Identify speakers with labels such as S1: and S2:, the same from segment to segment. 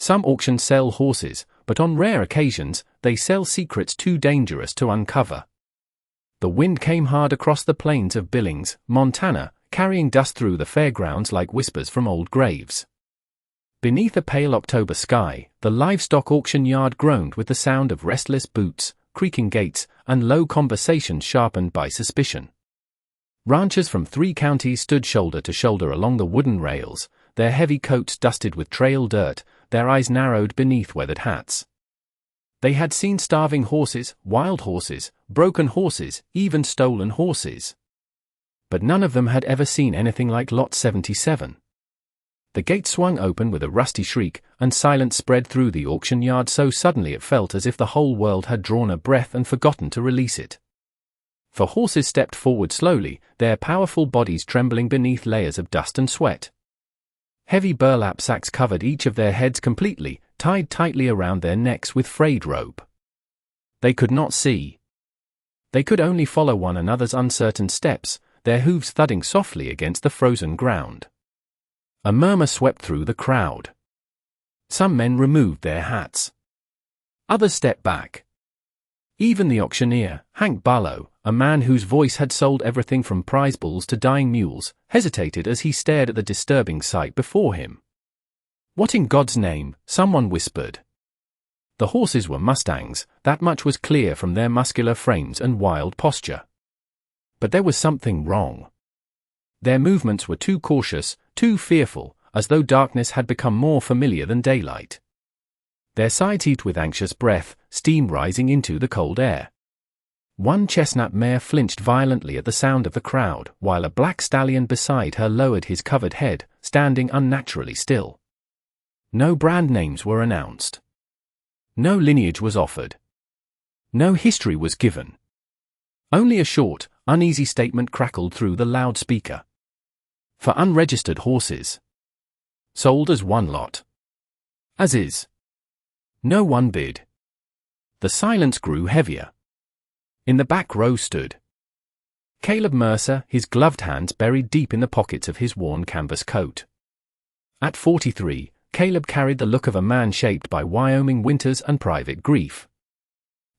S1: Some auctions sell horses, but on rare occasions, they sell secrets too dangerous to uncover. The wind came hard across the plains of Billings, Montana, carrying dust through the fairgrounds like whispers from old graves. Beneath a pale October sky, the livestock auction yard groaned with the sound of restless boots, creaking gates, and low conversations sharpened by suspicion. Ranchers from 3 counties stood shoulder to shoulder along the wooden rails, their heavy coats dusted with trail dirt, their eyes narrowed beneath weathered hats. They had seen starving horses, wild horses, broken horses, even stolen horses. But none of them had ever seen anything like Lot 77. The gate swung open with a rusty shriek, and silence spread through the auction yard so suddenly it felt as if the whole world had drawn a breath and forgotten to release it. For horses stepped forward slowly, their powerful bodies trembling beneath layers of dust and sweat. Heavy burlap sacks covered each of their heads completely, tied tightly around their necks with frayed rope. They could not see. They could only follow one another's uncertain steps, their hooves thudding softly against the frozen ground. A murmur swept through the crowd. Some men removed their hats. Others stepped back. Even the auctioneer, Hank Barlow, a man whose voice had sold everything from prize bulls to dying mules, hesitated as he stared at the disturbing sight before him. "What in God's name?" someone whispered. The horses were Mustangs, that much was clear from their muscular frames and wild posture. But there was something wrong. Their movements were too cautious, too fearful, as though darkness had become more familiar than daylight. Their sides heaved with anxious breath, steam rising into the cold air. One chestnut mare flinched violently at the sound of the crowd, while a black stallion beside her lowered his covered head, standing unnaturally still. No brand names were announced. No lineage was offered. No history was given. Only a short, uneasy statement crackled through the loudspeaker. For unregistered horses. Sold as one lot. As is. No one bid. The silence grew heavier. In the back row stood Caleb Mercer, his gloved hands buried deep in the pockets of his worn canvas coat. At 43, Caleb carried the look of a man shaped by Wyoming winters and private grief.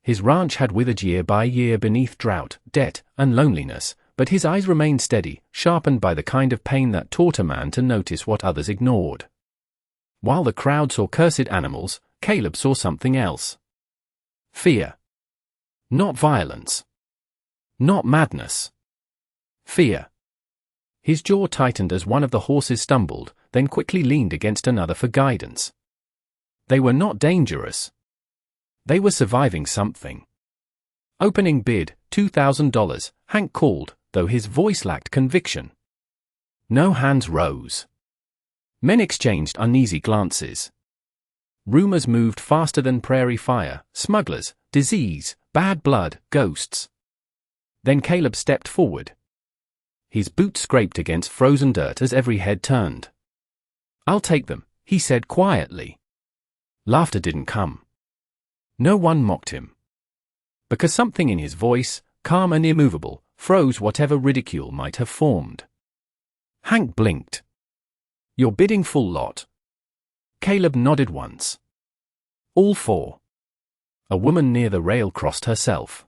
S1: His ranch had withered year by year beneath drought, debt, and loneliness, but his eyes remained steady, sharpened by the kind of pain that taught a man to notice what others ignored. While the crowd saw cursed animals, Caleb saw something else. Fear. Not violence. Not madness. Fear. His jaw tightened as one of the horses stumbled, then quickly leaned against another for guidance. They were not dangerous. They were surviving something. Opening bid, $2,000, Hank called, though his voice lacked conviction. No hands rose. Men exchanged uneasy glances. Rumors moved faster than prairie fire: smugglers, disease, bad blood, ghosts. Then Caleb stepped forward. His boots scraped against frozen dirt as every head turned. "I'll take them," he said quietly. Laughter didn't come. No one mocked him. Because something in his voice, calm and immovable, froze whatever ridicule might have formed. Hank blinked. "You're bidding full lot." Caleb nodded once. "All 4. A woman near the rail crossed herself.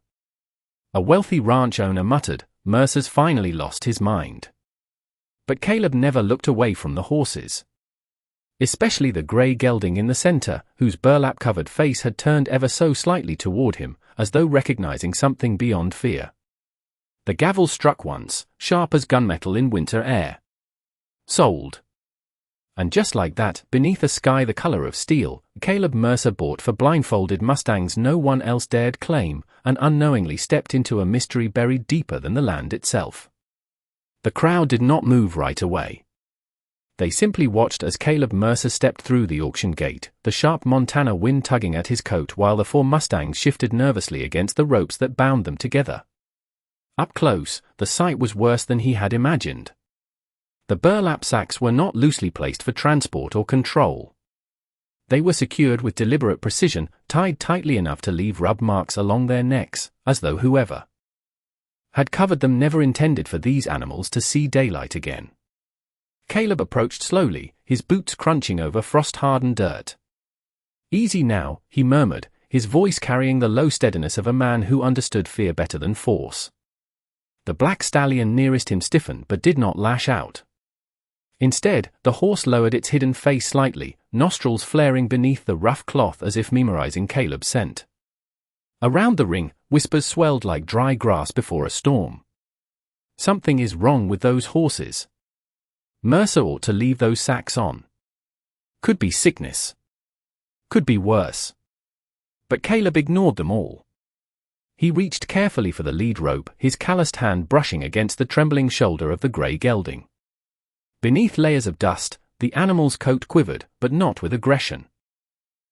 S1: A wealthy ranch owner muttered, "Mercer's finally lost his mind." But Caleb never looked away from the horses. Especially the grey gelding in the center, whose burlap-covered face had turned ever so slightly toward him, as though recognizing something beyond fear. The gavel struck once, sharp as gunmetal in winter air. Sold. And just like that, beneath a sky the color of steel, Caleb Mercer bought for blindfolded Mustangs no one else dared claim, and unknowingly stepped into a mystery buried deeper than the land itself. The crowd did not move right away. They simply watched as Caleb Mercer stepped through the auction gate, the sharp Montana wind tugging at his coat while the 4 Mustangs shifted nervously against the ropes that bound them together. Up close, the sight was worse than he had imagined. The burlap sacks were not loosely placed for transport or control. They were secured with deliberate precision, tied tightly enough to leave rub marks along their necks, as though whoever had covered them never intended for these animals to see daylight again. Caleb approached slowly, his boots crunching over frost-hardened dirt. Easy now, he murmured, his voice carrying the low steadiness of a man who understood fear better than force. The black stallion nearest him stiffened but did not lash out. Instead, the horse lowered its hidden face slightly, nostrils flaring beneath the rough cloth as if memorizing Caleb's scent. Around the ring, whispers swelled like dry grass before a storm. Something is wrong with those horses. Mercer ought to leave those sacks on. Could be sickness. Could be worse. But Caleb ignored them all. He reached carefully for the lead rope, his calloused hand brushing against the trembling shoulder of the grey gelding. Beneath layers of dust, the animal's coat quivered, but not with aggression.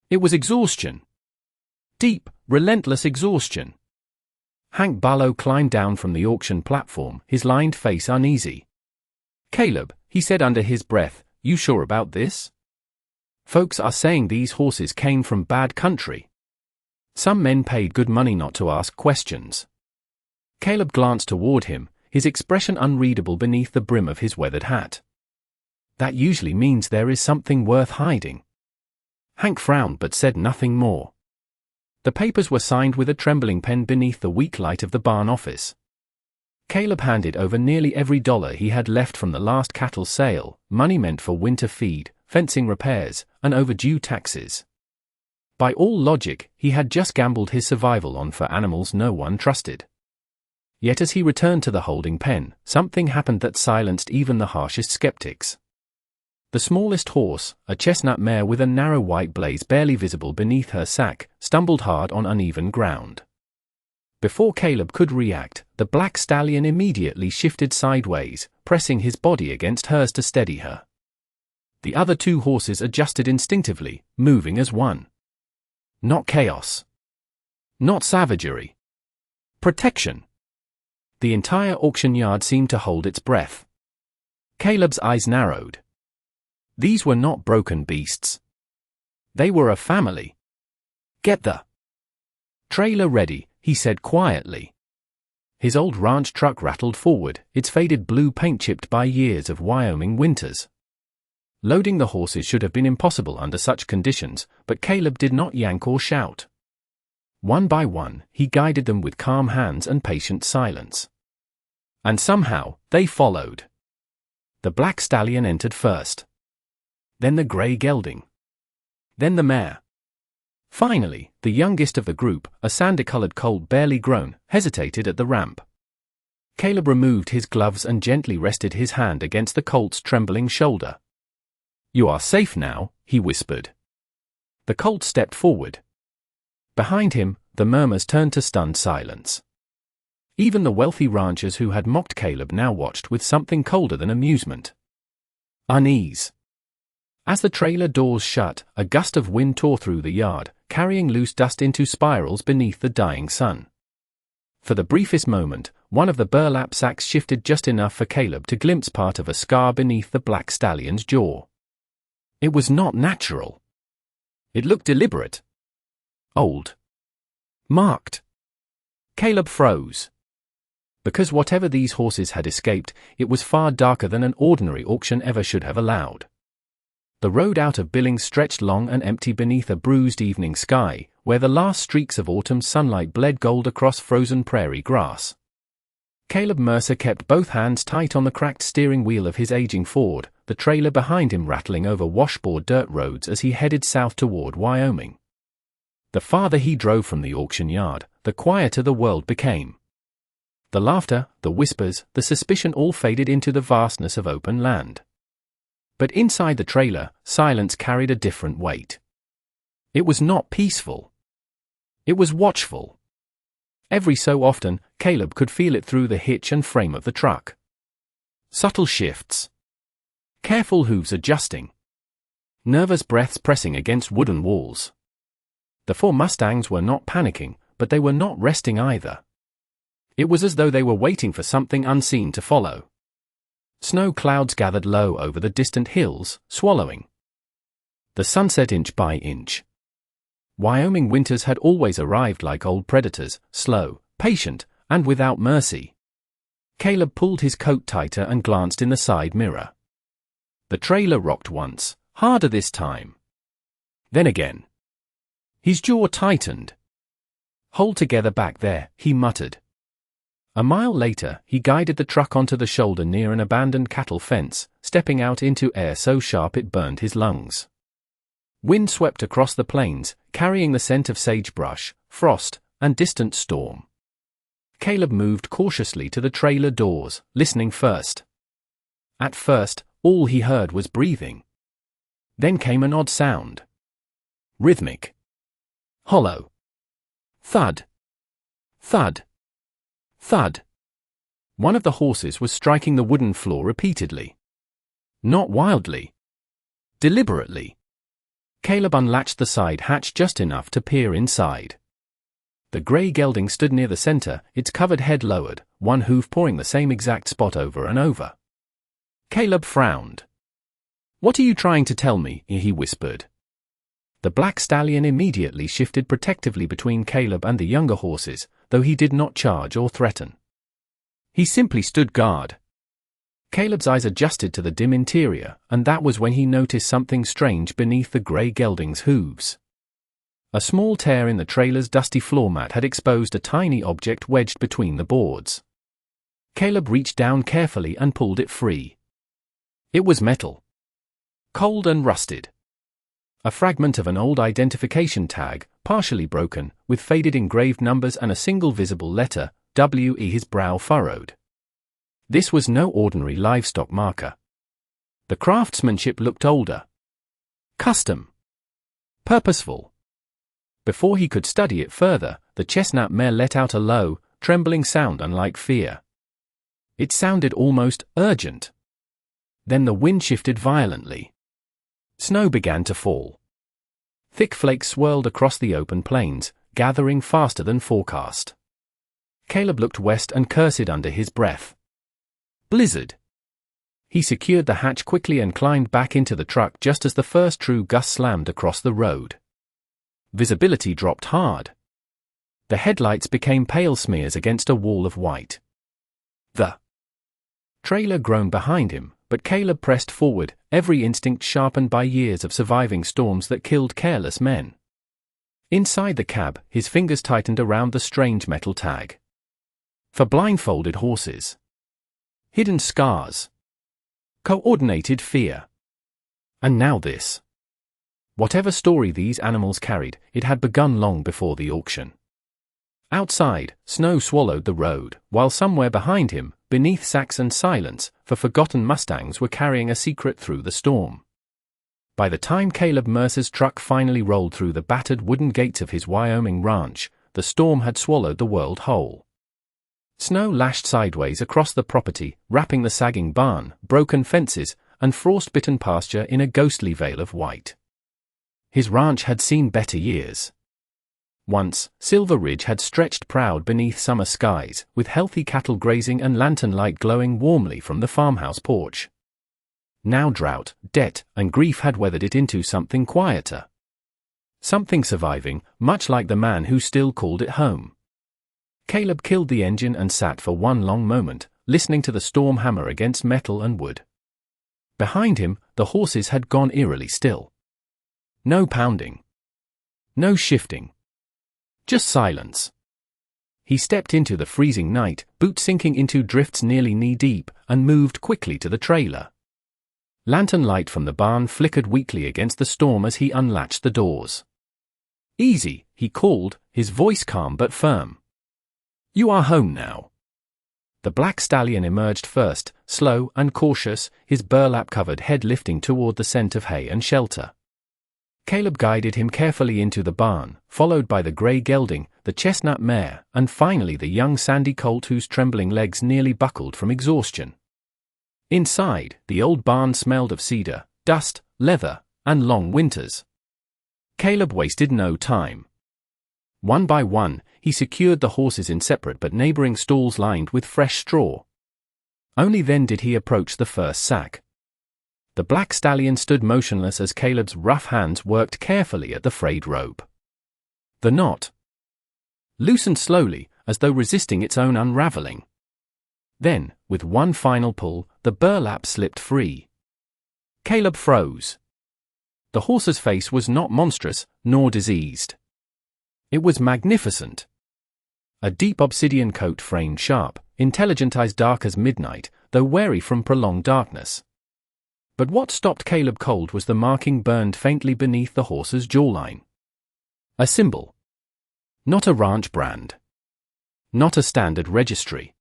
S1: It was exhaustion. Deep, relentless exhaustion. Hank Barlow climbed down from the auction platform, his lined face uneasy. "Caleb," he said under his breath, "you sure about this? Folks are saying these horses came from bad country. Some men paid good money not to ask questions." Caleb glanced toward him, his expression unreadable beneath the brim of his weathered hat. "That usually means there is something worth hiding." Hank frowned but said nothing more. The papers were signed with a trembling pen beneath the weak light of the barn office. Caleb handed over nearly every dollar he had left from the last cattle sale, money meant for winter feed, fencing repairs, and overdue taxes. By all logic, he had just gambled his survival on for animals no one trusted. Yet as he returned to the holding pen, something happened that silenced even the harshest skeptics. The smallest horse, a chestnut mare with a narrow white blaze barely visible beneath her sack, stumbled hard on uneven ground. Before Caleb could react, the black stallion immediately shifted sideways, pressing his body against hers to steady her. The other two horses adjusted instinctively, moving as one. Not chaos. Not savagery. Protection. The entire auction yard seemed to hold its breath. Caleb's eyes narrowed. These were not broken beasts. They were a family. "Get the trailer ready," he said quietly. His old ranch truck rattled forward, its faded blue paint chipped by years of Wyoming winters. Loading the horses should have been impossible under such conditions, but Caleb did not yank or shout. One by one, he guided them with calm hands and patient silence. And somehow, they followed. The black stallion entered first. Then the grey gelding. Then the mare. Finally, the youngest of the group, a sandy-colored colt barely grown, hesitated at the ramp. Caleb removed his gloves and gently rested his hand against the colt's trembling shoulder. "You are safe now," he whispered. The colt stepped forward. Behind him, the murmurs turned to stunned silence. Even the wealthy ranchers who had mocked Caleb now watched with something colder than amusement. Unease. As the trailer doors shut, a gust of wind tore through the yard, carrying loose dust into spirals beneath the dying sun. For the briefest moment, one of the burlap sacks shifted just enough for Caleb to glimpse part of a scar beneath the black stallion's jaw. It was not natural. It looked deliberate. Old. Marked. Caleb froze. Because whatever these horses had escaped, it was far darker than an ordinary auction ever should have allowed. The road out of Billings stretched long and empty beneath a bruised evening sky, where the last streaks of autumn sunlight bled gold across frozen prairie grass. Caleb Mercer kept both hands tight on the cracked steering wheel of his aging Ford, the trailer behind him rattling over washboard dirt roads as he headed south toward Wyoming. The farther he drove from the auction yard, the quieter the world became. The laughter, the whispers, the suspicion all faded into the vastness of open land. But inside the trailer, silence carried a different weight. It was not peaceful. It was watchful. Every so often, Caleb could feel it through the hitch and frame of the truck. Subtle shifts. Careful hooves adjusting. Nervous breaths pressing against wooden walls. The four Mustangs were not panicking, but they were not resting either. It was as though they were waiting for something unseen to follow. Snow clouds gathered low over the distant hills, swallowing the sunset inch by inch. Wyoming winters had always arrived like old predators, slow, patient, and without mercy. Caleb pulled his coat tighter and glanced in the side mirror. The trailer rocked once, harder this time. Then again. His jaw tightened. "Hold together back there," he muttered. A mile later, he guided the truck onto the shoulder near an abandoned cattle fence, stepping out into air so sharp it burned his lungs. Wind swept across the plains, carrying the scent of sagebrush, frost, and distant storm. Caleb moved cautiously to the trailer doors, listening first. At first, all he heard was breathing. Then came an odd sound. Rhythmic. Hollow. Thud. Thud. Thud. One of the horses was striking the wooden floor repeatedly. Not wildly. Deliberately. Caleb unlatched the side hatch just enough to peer inside. The grey gelding stood near the center, its covered head lowered, one hoof pawing the same exact spot over and over. Caleb frowned. "What are you trying to tell me?" he whispered. The black stallion immediately shifted protectively between Caleb and the younger horses, though he did not charge or threaten. He simply stood guard. Caleb's eyes adjusted to the dim interior, and that was when he noticed something strange beneath the grey gelding's hooves. A small tear in the trailer's dusty floor mat had exposed a tiny object wedged between the boards. Caleb reached down carefully and pulled it free. It was metal. Cold and rusted. A fragment of an old identification tag, partially broken, with faded engraved numbers and a single visible letter, W-E. His brow furrowed. This was no ordinary livestock marker. The craftsmanship looked older. Custom. Purposeful. Before he could study it further, the chestnut mare let out a low, trembling sound unlike fear. It sounded almost urgent. Then the wind shifted violently. Snow began to fall. Thick flakes swirled across the open plains, gathering faster than forecast. Caleb looked west and cursed under his breath. Blizzard. He secured the hatch quickly and climbed back into the truck just as the first true gust slammed across the road. Visibility dropped hard. The headlights became pale smears against a wall of white. The trailer groaned behind him, but Caleb pressed forward, every instinct sharpened by years of surviving storms that killed careless men. Inside the cab, his fingers tightened around the strange metal tag. For blindfolded horses. Hidden scars. Coordinated fear. And now this. Whatever story these animals carried, it had begun long before the auction. Outside, snow swallowed the road, while somewhere behind him, beneath sacks and silence, forgotten Mustangs were carrying a secret through the storm. By the time Caleb Mercer's truck finally rolled through the battered wooden gates of his Wyoming ranch, the storm had swallowed the world whole. Snow lashed sideways across the property, wrapping the sagging barn, broken fences, and frost-bitten pasture in a ghostly veil of white. His ranch had seen better years. Once, Silver Ridge had stretched proud beneath summer skies, with healthy cattle grazing and lantern light glowing warmly from the farmhouse porch. Now drought, debt, and grief had weathered it into something quieter. Something surviving, much like the man who still called it home. Caleb killed the engine and sat for one long moment, listening to the storm hammer against metal and wood. Behind him, the horses had gone eerily still. No pounding. No shifting. Just silence. He stepped into the freezing night, boots sinking into drifts nearly knee-deep, and moved quickly to the trailer. Lantern light from the barn flickered weakly against the storm as he unlatched the doors. "Easy," he called, his voice calm but firm. "You are home now." The black stallion emerged first, slow and cautious, his burlap-covered head lifting toward the scent of hay and shelter. Caleb guided him carefully into the barn, followed by the grey gelding, the chestnut mare, and finally the young sandy colt whose trembling legs nearly buckled from exhaustion. Inside, the old barn smelled of cedar, dust, leather, and long winters. Caleb wasted no time. One by one, he secured the horses in separate but neighboring stalls lined with fresh straw. Only then did he approach the first sack. The black stallion stood motionless as Caleb's rough hands worked carefully at the frayed rope. The knot loosened slowly, as though resisting its own unraveling. Then, with one final pull, the burlap slipped free. Caleb froze. The horse's face was not monstrous, nor diseased. It was magnificent. A deep obsidian coat framed sharp, intelligent eyes dark as midnight, though wary from prolonged darkness. But what stopped Caleb cold was the marking burned faintly beneath the horse's jawline. A symbol. Not a ranch brand. Not a standard registry.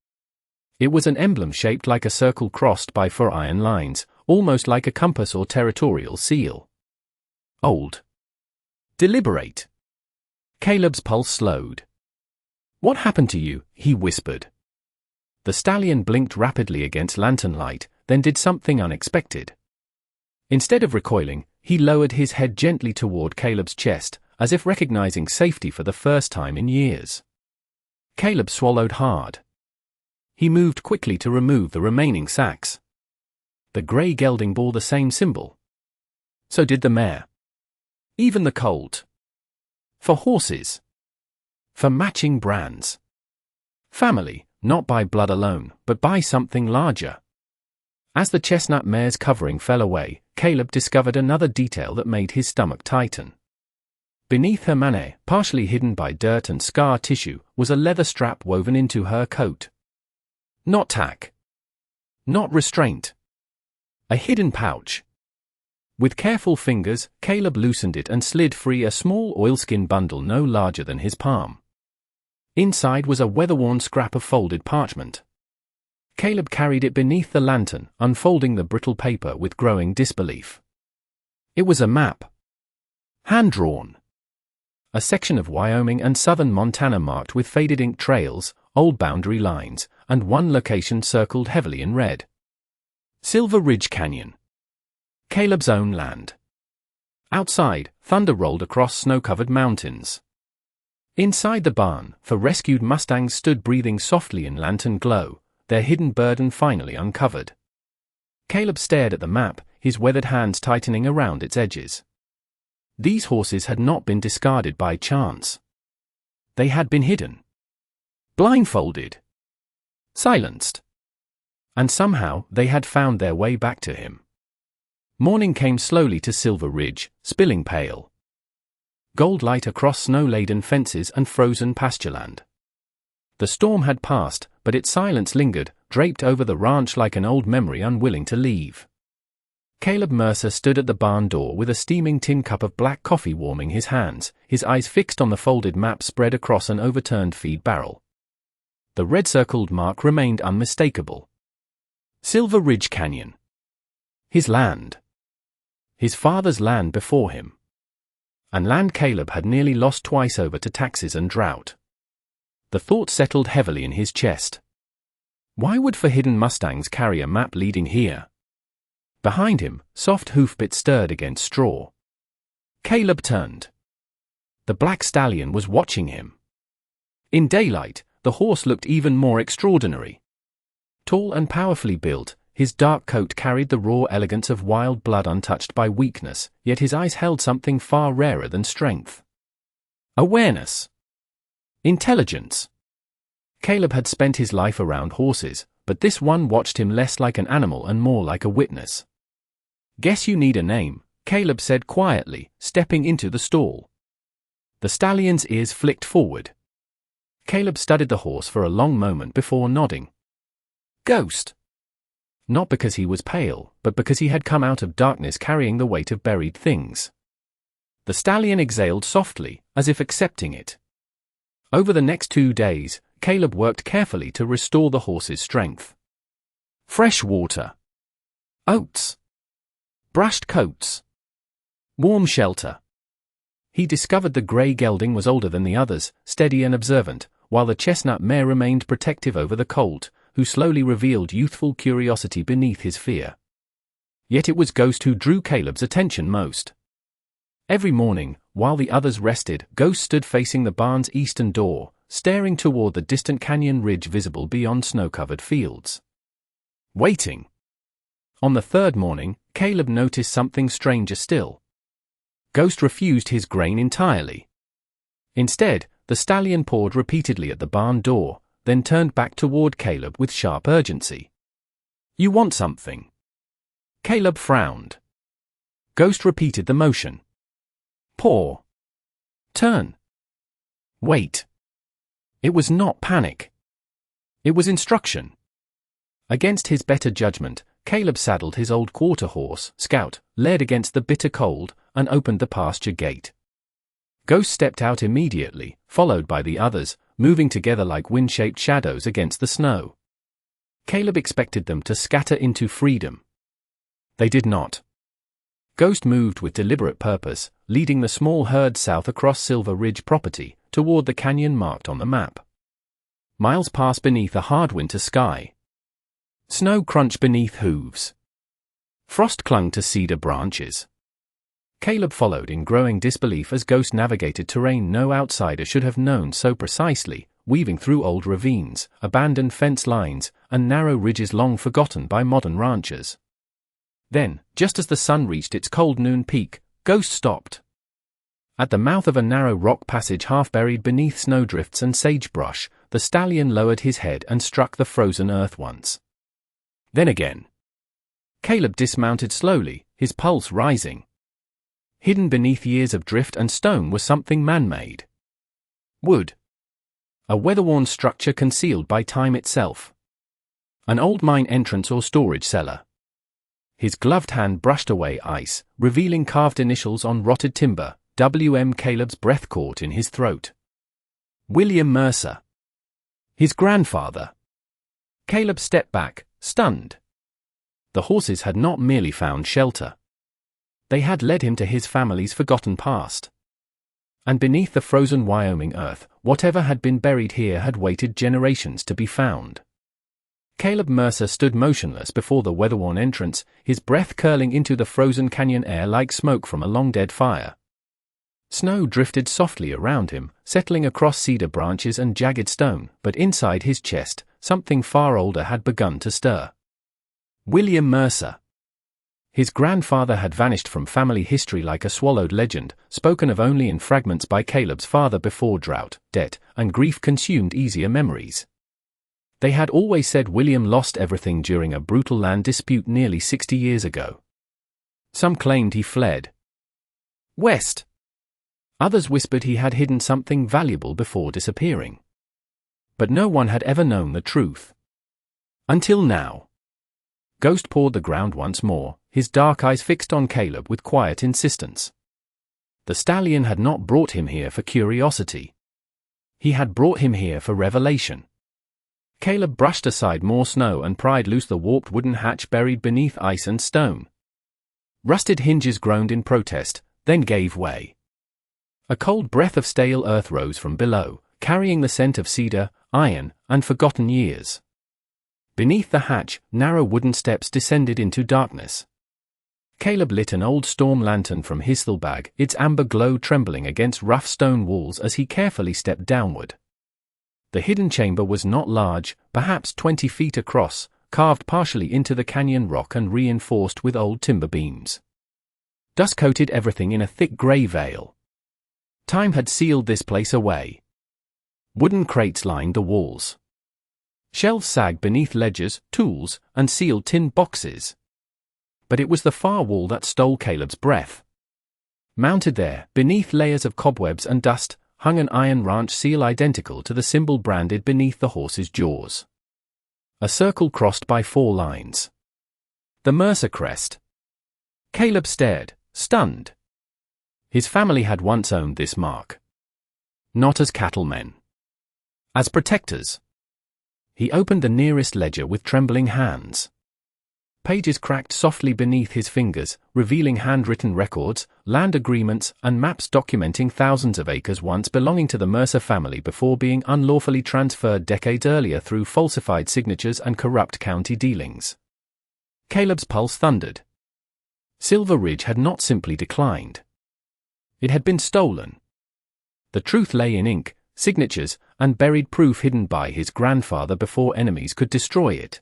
S1: It was an emblem shaped like a circle crossed by 4 iron lines, almost like a compass or territorial seal. Old. Deliberate. Caleb's pulse slowed. "What happened to you?" he whispered. The stallion blinked rapidly against lantern light, then did something unexpected. Instead of recoiling, he lowered his head gently toward Caleb's chest, as if recognizing safety for the first time in years. Caleb swallowed hard. He moved quickly to remove the remaining sacks. The grey gelding bore the same symbol. So did the mare. Even the colt. For horses. For matching brands. Family, not by blood alone, but by something larger. As the chestnut mare's covering fell away, Caleb discovered another detail that made his stomach tighten. Beneath her mane, partially hidden by dirt and scar tissue, was a leather strap woven into her coat. Not tack. Not restraint. A hidden pouch. With careful fingers, Caleb loosened it and slid free a small oilskin bundle no larger than his palm. Inside was a weather-worn scrap of folded parchment. Caleb carried it beneath the lantern, unfolding the brittle paper with growing disbelief. It was a map. Hand-drawn. A section of Wyoming and southern Montana marked with faded ink trails, old boundary lines, and one location circled heavily in red. Silver Ridge Canyon. Caleb's own land. Outside, thunder rolled across snow-covered mountains. Inside the barn, 4 rescued Mustangs stood breathing softly in lantern glow, their hidden burden finally uncovered. Caleb stared at the map, his weathered hands tightening around its edges. These horses had not been discarded by chance. They had been hidden. Blindfolded. Silenced. And somehow they had found their way back to him. Morning came slowly to Silver Ridge, spilling pale gold light across snow-laden fences and frozen pastureland. The storm had passed, but its silence lingered, draped over the ranch like an old memory unwilling to leave. Caleb Mercer stood at the barn door with a steaming tin cup of black coffee warming his hands, his eyes fixed on the folded map spread across an overturned feed barrel. The red-circled mark remained unmistakable. Silver Ridge Canyon. His land. His father's land before him. And land Caleb had nearly lost twice over to taxes and drought. The thought settled heavily in his chest. Why would forbidden Mustangs carry a map leading here? Behind him, soft hoofbits stirred against straw. Caleb turned. The black stallion was watching him. In daylight, the horse looked even more extraordinary. Tall and powerfully built, his dark coat carried the raw elegance of wild blood untouched by weakness, yet his eyes held something far rarer than strength. Awareness. Intelligence. Caleb had spent his life around horses, but this one watched him less like an animal and more like a witness. "Guess you need a name," Caleb said quietly, stepping into the stall. The stallion's ears flicked forward. Caleb studied the horse for a long moment before nodding. Ghost. Not because he was pale, but because he had come out of darkness carrying the weight of buried things. The stallion exhaled softly, as if accepting it. Over the next 2 days, Caleb worked carefully to restore the horse's strength. Fresh water. Oats. Brushed coats. Warm shelter. He discovered the grey gelding was older than the others, steady and observant, while the chestnut mare remained protective over the colt, who slowly revealed youthful curiosity beneath his fear. Yet it was Ghost who drew Caleb's attention most. Every morning, while the others rested, Ghost stood facing the barn's eastern door, staring toward the distant canyon ridge visible beyond snow-covered fields. Waiting. On the 3rd morning, Caleb noticed something stranger still. Ghost refused his grain entirely. Instead, the stallion pawed repeatedly at the barn door, then turned back toward Caleb with sharp urgency. "You want something?" Caleb frowned. Ghost repeated the motion. Paw. Turn. Wait. It was not panic. It was instruction. Against his better judgment, Caleb saddled his old quarter horse, Scout, led against the bitter cold, and opened the pasture gate. Ghost stepped out immediately, followed by the others, moving together like wind-shaped shadows against the snow. Caleb expected them to scatter into freedom. They did not. Ghost moved with deliberate purpose, leading the small herd south across Silver Ridge property, toward the canyon marked on the map. Miles passed beneath a hard winter sky. Snow crunched beneath hooves. Frost clung to cedar branches. Caleb followed in growing disbelief as Ghost navigated terrain no outsider should have known so precisely, weaving through old ravines, abandoned fence lines, and narrow ridges long forgotten by modern ranchers. Then, just as the sun reached its cold noon peak, Ghost stopped. At the mouth of a narrow rock passage half buried beneath snowdrifts and sagebrush, the stallion lowered his head and struck the frozen earth once. Then again. Caleb dismounted slowly, his pulse rising. Hidden beneath years of drift and stone was something man-made. Wood. A weather-worn structure concealed by time itself. An old mine entrance or storage cellar. His gloved hand brushed away ice, revealing carved initials on rotted timber. W.M. Caleb's breath caught in his throat. William Mercer. His grandfather. Caleb stepped back, stunned. The horses had not merely found shelter. They had led him to his family's forgotten past. And beneath the frozen Wyoming earth, whatever had been buried here had waited generations to be found. Caleb Mercer stood motionless before the weather-worn entrance, his breath curling into the frozen canyon air like smoke from a long-dead fire. Snow drifted softly around him, settling across cedar branches and jagged stone, but inside his chest, something far older had begun to stir. William Mercer. His grandfather had vanished from family history like a swallowed legend, spoken of only in fragments by Caleb's father before drought, debt, and grief consumed easier memories. They had always said William lost everything during a brutal land dispute nearly 60 years ago. Some claimed he fled west. Others whispered he had hidden something valuable before disappearing. But no one had ever known the truth. Until now. Ghost pawed the ground once more, his dark eyes fixed on Caleb with quiet insistence. The stallion had not brought him here for curiosity. He had brought him here for revelation. Caleb brushed aside more snow and pried loose the warped wooden hatch buried beneath ice and stone. Rusted hinges groaned in protest, then gave way. A cold breath of stale earth rose from below, carrying the scent of cedar, iron, and forgotten years. Beneath the hatch, narrow wooden steps descended into darkness. Caleb lit an old storm lantern from his saddlebag, its amber glow trembling against rough stone walls as he carefully stepped downward. The hidden chamber was not large, perhaps 20 feet across, carved partially into the canyon rock and reinforced with old timber beams. Dust coated everything in a thick gray veil. Time had sealed this place away. Wooden crates lined the walls. Shelves sagged beneath ledgers, tools, and sealed tin boxes. But it was the far wall that stole Caleb's breath. Mounted there, beneath layers of cobwebs and dust, hung an iron ranch seal identical to the symbol branded beneath the horse's jaws. A circle crossed by 4 lines. The Mercer crest. Caleb stared, stunned. His family had once owned this mark. Not as cattlemen. As protectors. He opened the nearest ledger with trembling hands. Pages cracked softly beneath his fingers, revealing handwritten records, land agreements, and maps documenting thousands of acres once belonging to the Mercer family before being unlawfully transferred decades earlier through falsified signatures and corrupt county dealings. Caleb's pulse thundered. Silver Ridge had not simply declined. It had been stolen. The truth lay in ink, signatures, and buried proof hidden by his grandfather before enemies could destroy it.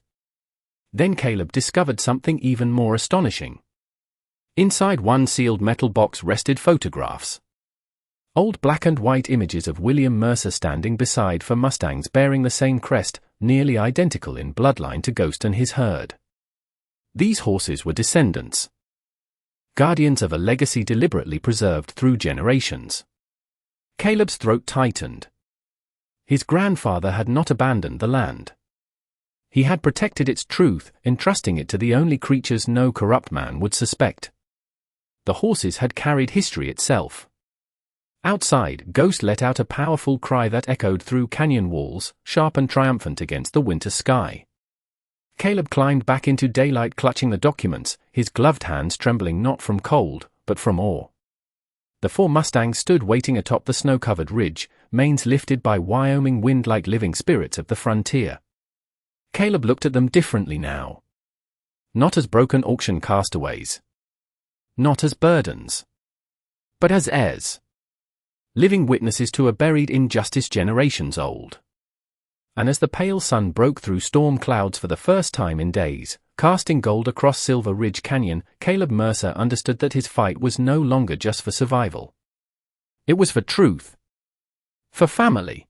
S1: Then Caleb discovered something even more astonishing. Inside one sealed metal box rested photographs. Old black and white images of William Mercer standing beside 4 Mustangs bearing the same crest, nearly identical in bloodline to Ghost and his herd. These horses were descendants. Guardians of a legacy deliberately preserved through generations. Caleb's throat tightened. His grandfather had not abandoned the land. He had protected its truth, entrusting it to the only creatures no corrupt man would suspect. The horses had carried history itself. Outside, Ghost let out a powerful cry that echoed through canyon walls, sharp and triumphant against the winter sky. Caleb climbed back into daylight, clutching the documents, his gloved hands trembling not from cold, but from awe. The 4 Mustangs stood waiting atop the snow-covered ridge, manes lifted by Wyoming wind like living spirits of the frontier. Caleb looked at them differently now. Not as broken auction castaways. Not as burdens. But as heirs. Living witnesses to a buried injustice generations old. And as the pale sun broke through storm clouds for the first time in days, casting gold across Silver Ridge Canyon, Caleb Mercer understood that his fight was no longer just for survival. It was for truth. For family.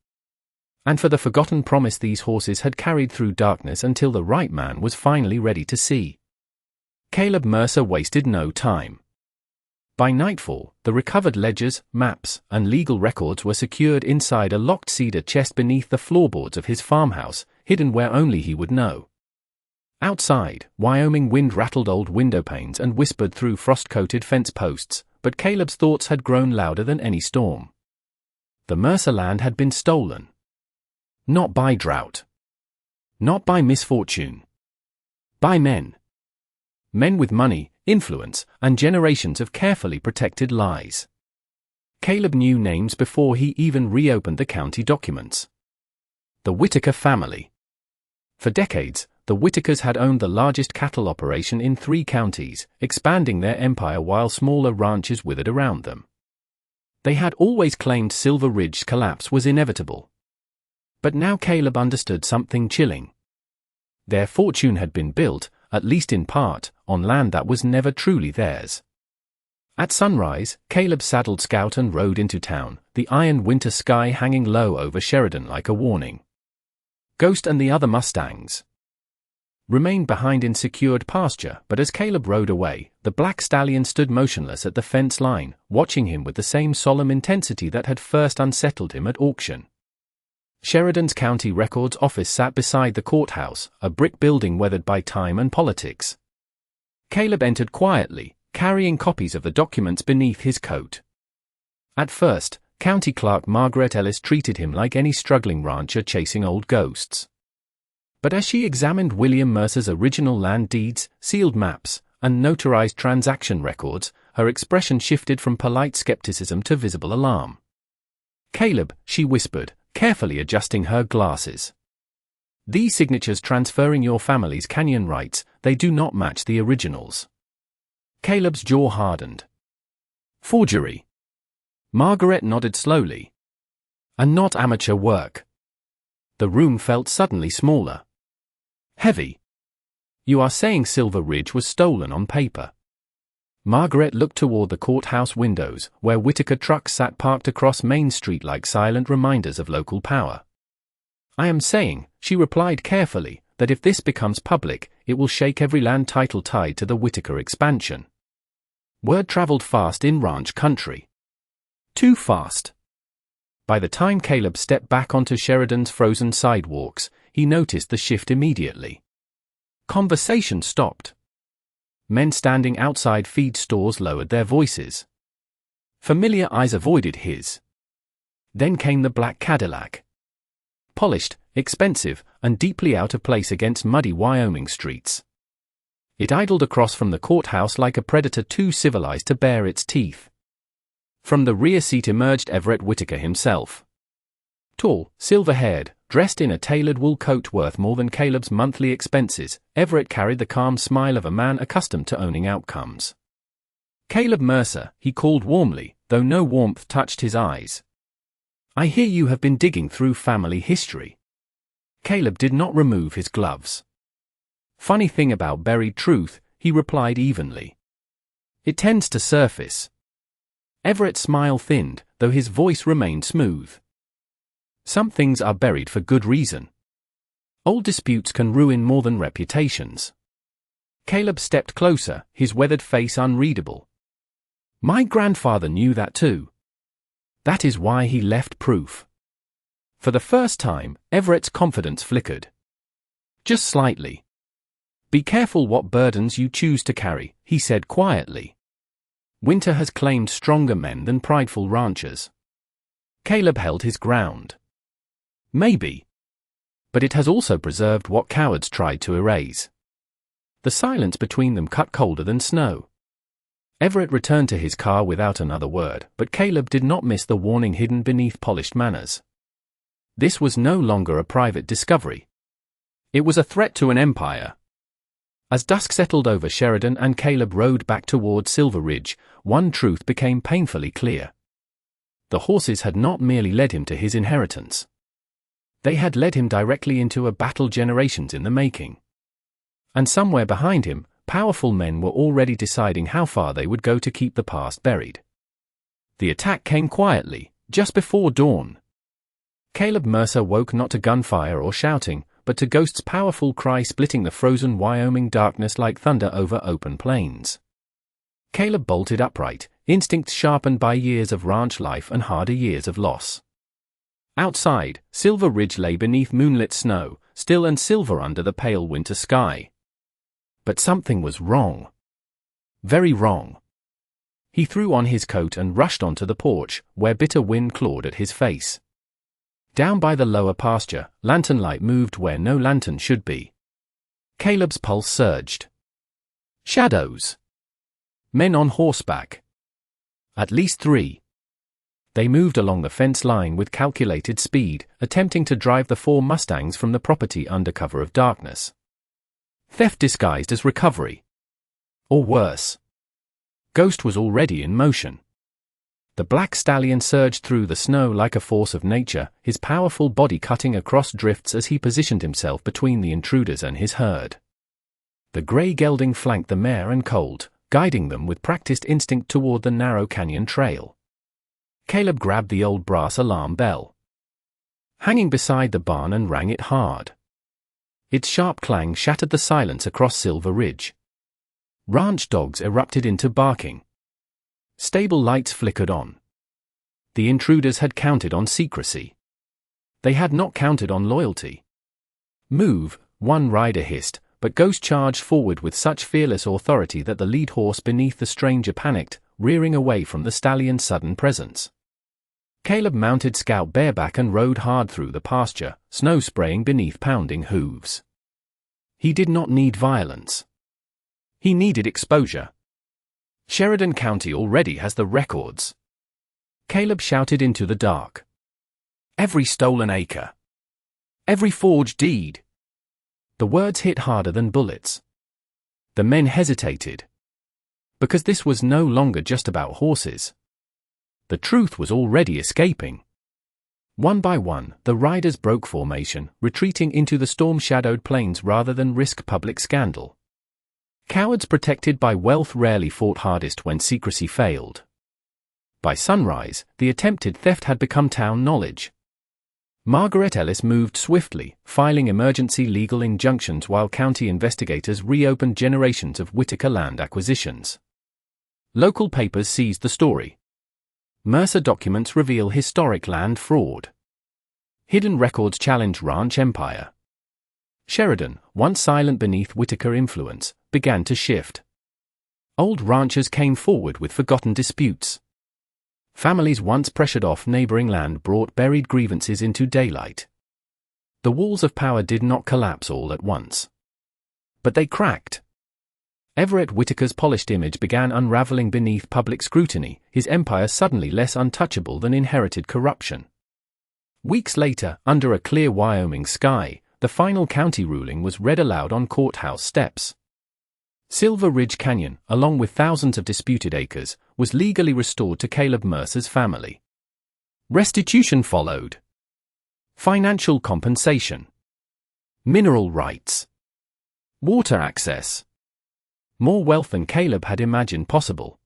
S1: And for the forgotten promise these horses had carried through darkness until the right man was finally ready to see. Caleb Mercer wasted no time. By nightfall, the recovered ledgers, maps, and legal records were secured inside a locked cedar chest beneath the floorboards of his farmhouse, hidden where only he would know. Outside, Wyoming wind rattled old window panes and whispered through frost-coated fence posts, but Caleb's thoughts had grown louder than any storm. The Mercer land had been stolen. Not by drought. Not by misfortune. By men. Men with money, influence, and generations of carefully protected lies. Caleb knew names before he even reopened the county documents. The Whitaker family. For decades, the Whitakers had owned the largest cattle operation in 3 counties, expanding their empire while smaller ranches withered around them. They had always claimed Silver Ridge's collapse was inevitable. But now Caleb understood something chilling. Their fortune had been built, at least in part, on land that was never truly theirs. At sunrise, Caleb saddled Scout and rode into town, the iron winter sky hanging low over Sheridan like a warning. Ghost and the other Mustangs remained behind in secured pasture, but as Caleb rode away, the black stallion stood motionless at the fence line, watching him with the same solemn intensity that had first unsettled him at auction. Sheridan's county records office sat beside the courthouse, a brick building weathered by time and politics. Caleb entered quietly, carrying copies of the documents beneath his coat. At first, County Clerk Margaret Ellis treated him like any struggling rancher chasing old ghosts. But as she examined William Mercer's original land deeds, sealed maps, and notarized transaction records, her expression shifted from polite skepticism to visible alarm. "Caleb," she whispered, carefully adjusting her glasses. "These signatures transferring your family's canyon rights, they do not match the originals." Caleb's jaw hardened. "Forgery." Margaret nodded slowly. "And not amateur work." The room felt suddenly smaller. Heavy. "You are saying Silver Ridge was stolen on paper?" Margaret looked toward the courthouse windows, where Whitaker trucks sat parked across Main Street like silent reminders of local power. "I am saying," she replied carefully, "that if this becomes public, it will shake every land title tied to the Whitaker expansion." Word traveled fast in ranch country. Too fast. By the time Caleb stepped back onto Sheridan's frozen sidewalks, he noticed the shift immediately. Conversation stopped. Men standing outside feed stores lowered their voices. Familiar eyes avoided his. Then came the black Cadillac. Polished, expensive, and deeply out of place against muddy Wyoming streets. It idled across from the courthouse like a predator too civilized to bare its teeth. From the rear seat emerged Everett Whitaker himself. Tall, silver-haired, dressed in a tailored wool coat worth more than Caleb's monthly expenses, Everett carried the calm smile of a man accustomed to owning outcomes. "Caleb Mercer," he called warmly, though no warmth touched his eyes. "I hear you have been digging through family history." Caleb did not remove his gloves. "Funny thing about buried truth," he replied evenly. "It tends to surface." Everett's smile thinned, though his voice remained smooth. "Some things are buried for good reason. Old disputes can ruin more than reputations." Caleb stepped closer, his weathered face unreadable. "My grandfather knew that too." That is why he left proof. For the first time, Everett's confidence flickered. Just slightly. Be careful what burdens you choose to carry, he said quietly. Winter has claimed stronger men than prideful ranchers. Caleb held his ground. Maybe. But it has also preserved what cowards tried to erase. The silence between them cut colder than snow. Everett returned to his car without another word, but Caleb did not miss the warning hidden beneath polished manners. This was no longer a private discovery. It was a threat to an empire. As dusk settled over Sheridan and Caleb rode back toward Silver Ridge, one truth became painfully clear. The horses had not merely led him to his inheritance. They had led him directly into a battle generations in the making. And somewhere behind him, powerful men were already deciding how far they would go to keep the past buried. The attack came quietly, just before dawn. Caleb Mercer woke not to gunfire or shouting, but to Ghost's powerful cry splitting the frozen Wyoming darkness like thunder over open plains. Caleb bolted upright, instincts sharpened by years of ranch life and harder years of loss. Outside, Silver Ridge lay beneath moonlit snow, still and silver under the pale winter sky. But something was wrong. Very wrong. He threw on his coat and rushed onto the porch, where bitter wind clawed at his face. Down by the lower pasture, lantern light moved where no lantern should be. Caleb's pulse surged. Shadows. Men on horseback. At least 3. They moved along the fence line with calculated speed, attempting to drive the 4 Mustangs from the property under cover of darkness. Theft disguised as recovery. Or worse. Ghost was already in motion. The black stallion surged through the snow like a force of nature, his powerful body cutting across drifts as he positioned himself between the intruders and his herd. The gray gelding flanked the mare and colt, guiding them with practiced instinct toward the narrow canyon trail. Caleb grabbed the old brass alarm bell, hanging beside the barn, and rang it hard. Its sharp clang shattered the silence across Silver Ridge. Ranch dogs erupted into barking. Stable lights flickered on. The intruders had counted on secrecy. They had not counted on loyalty. Move, one rider hissed, but Ghost charged forward with such fearless authority that the lead horse beneath the stranger panicked, rearing away from the stallion's sudden presence. Caleb mounted Scout bareback and rode hard through the pasture, snow spraying beneath pounding hooves. He did not need violence. He needed exposure. Sheridan County already has the records. Caleb shouted into the dark. Every stolen acre. Every forged deed. The words hit harder than bullets. The men hesitated. Because this was no longer just about horses. The truth was already escaping. One by one, the riders broke formation, retreating into the storm-shadowed plains rather than risk public scandal. Cowards protected by wealth rarely fought hardest when secrecy failed. By sunrise, the attempted theft had become town knowledge. Margaret Ellis moved swiftly, filing emergency legal injunctions while county investigators reopened generations of Whitaker land acquisitions. Local papers seized the story. Mercer documents reveal historic land fraud. Hidden records challenge ranch empire. Sheridan, once silent beneath Whitaker influence, began to shift. Old ranchers came forward with forgotten disputes. Families once pressured off neighboring land brought buried grievances into daylight. The walls of power did not collapse all at once. But they cracked. Everett Whitaker's polished image began unraveling beneath public scrutiny, his empire suddenly less untouchable than inherited corruption. Weeks later, under a clear Wyoming sky, the final county ruling was read aloud on courthouse steps. Silver Ridge Canyon, along with thousands of disputed acres, was legally restored to Caleb Mercer's family. Restitution followed. Financial compensation. Mineral rights. Water access. More wealth than Caleb had imagined possible.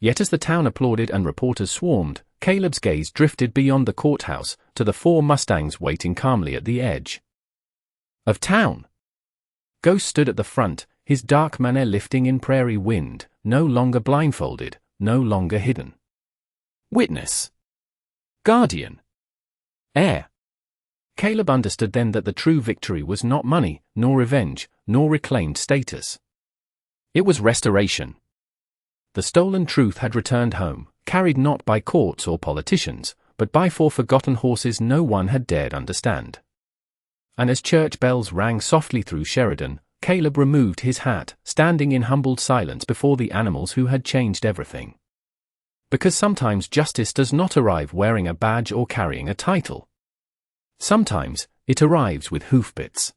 S1: Yet as the town applauded and reporters swarmed, Caleb's gaze drifted beyond the courthouse, to the 4 Mustangs waiting calmly at the edge of town. Ghost stood at the front, his dark manner lifting in prairie wind, no longer blindfolded, no longer hidden. Witness. guardian, heir. Caleb understood then that the true victory was not money, nor revenge, nor reclaimed status. It was restoration. The stolen truth had returned home, carried not by courts or politicians, but by 4 forgotten horses no one had dared understand. And as church bells rang softly through Sheridan, Caleb removed his hat, standing in humbled silence before the animals who had changed everything. Because sometimes justice does not arrive wearing a badge or carrying a title. Sometimes, it arrives with hoofbeats.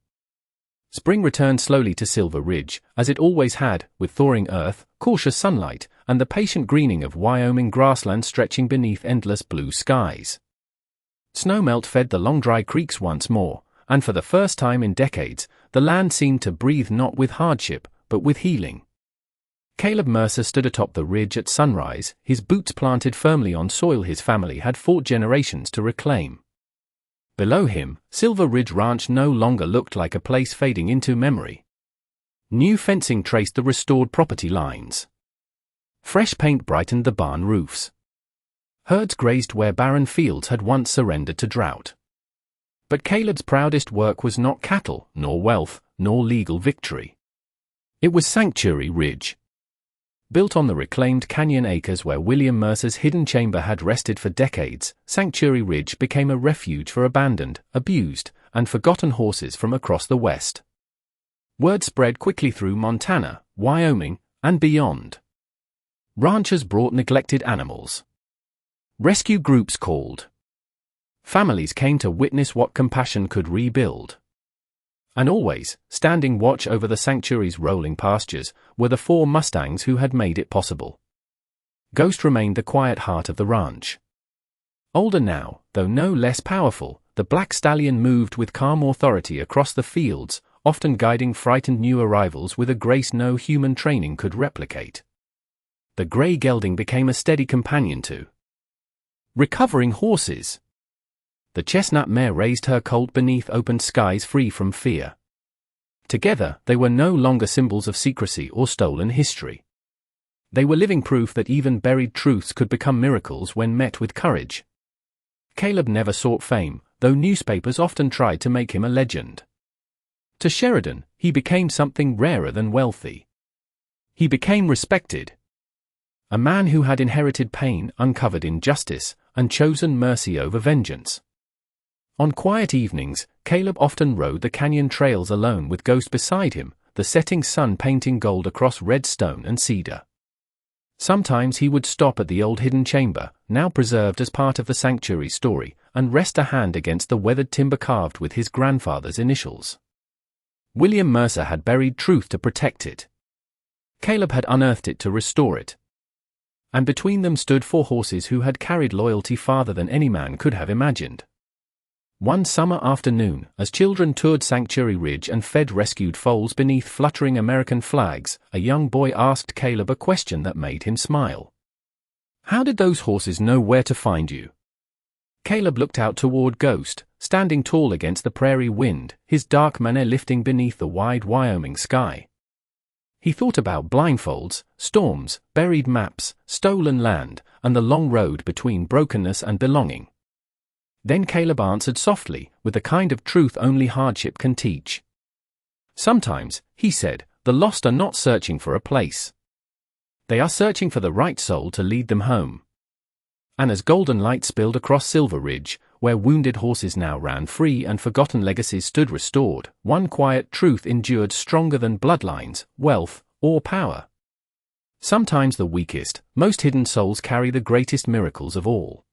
S1: Spring returned slowly to Silver Ridge, as it always had, with thawing earth, cautious sunlight, and the patient greening of Wyoming grassland stretching beneath endless blue skies. Snowmelt fed the long dry creeks once more, and for the first time in decades, the land seemed to breathe not with hardship, but with healing. Caleb Mercer stood atop the ridge at sunrise, his boots planted firmly on soil his family had fought generations to reclaim. Below him, Silver Ridge Ranch no longer looked like a place fading into memory. New fencing traced the restored property lines. Fresh paint brightened the barn roofs. Herds grazed where barren fields had once surrendered to drought. But Caleb's proudest work was not cattle, nor wealth, nor legal victory. It was Sanctuary Ridge. Built on the reclaimed canyon acres where William Mercer's hidden chamber had rested for decades, Sanctuary Ridge became a refuge for abandoned, abused, and forgotten horses from across the West. Word spread quickly through Montana, Wyoming, and beyond. Ranchers brought neglected animals. Rescue groups called. Families came to witness what compassion could rebuild. And always, standing watch over the sanctuary's rolling pastures, were the 4 Mustangs who had made it possible. Ghost remained the quiet heart of the ranch. Older now, though no less powerful, the black stallion moved with calm authority across the fields, often guiding frightened new arrivals with a grace no human training could replicate. The gray gelding became a steady companion to recovering horses. The chestnut mare raised her colt beneath open skies free from fear. Together, they were no longer symbols of secrecy or stolen history. They were living proof that even buried truths could become miracles when met with courage. Caleb never sought fame, though newspapers often tried to make him a legend. To Sheridan, he became something rarer than wealthy. He became respected. A man who had inherited pain, uncovered injustice, and chosen mercy over vengeance. On quiet evenings, Caleb often rode the canyon trails alone with Ghost beside him, the setting sun painting gold across red stone and cedar. Sometimes he would stop at the old hidden chamber, now preserved as part of the sanctuary story, and rest a hand against the weathered timber carved with his grandfather's initials. William Mercer had buried truth to protect it. Caleb had unearthed it to restore it. And between them stood 4 horses who had carried loyalty farther than any man could have imagined. One summer afternoon, as children toured Sanctuary Ridge and fed rescued foals beneath fluttering American flags, a young boy asked Caleb a question that made him smile. "How did those horses know where to find you?" Caleb looked out toward Ghost, standing tall against the prairie wind, his dark mane lifting beneath the wide Wyoming sky. He thought about blindfolds, storms, buried maps, stolen land, and the long road between brokenness and belonging. Then Caleb answered softly, with the kind of truth only hardship can teach. "Sometimes," he said, "the lost are not searching for a place. They are searching for the right soul to lead them home." And as golden light spilled across Silver Ridge, where wounded horses now ran free and forgotten legacies stood restored, one quiet truth endured stronger than bloodlines, wealth, or power. Sometimes the weakest, most hidden souls carry the greatest miracles of all.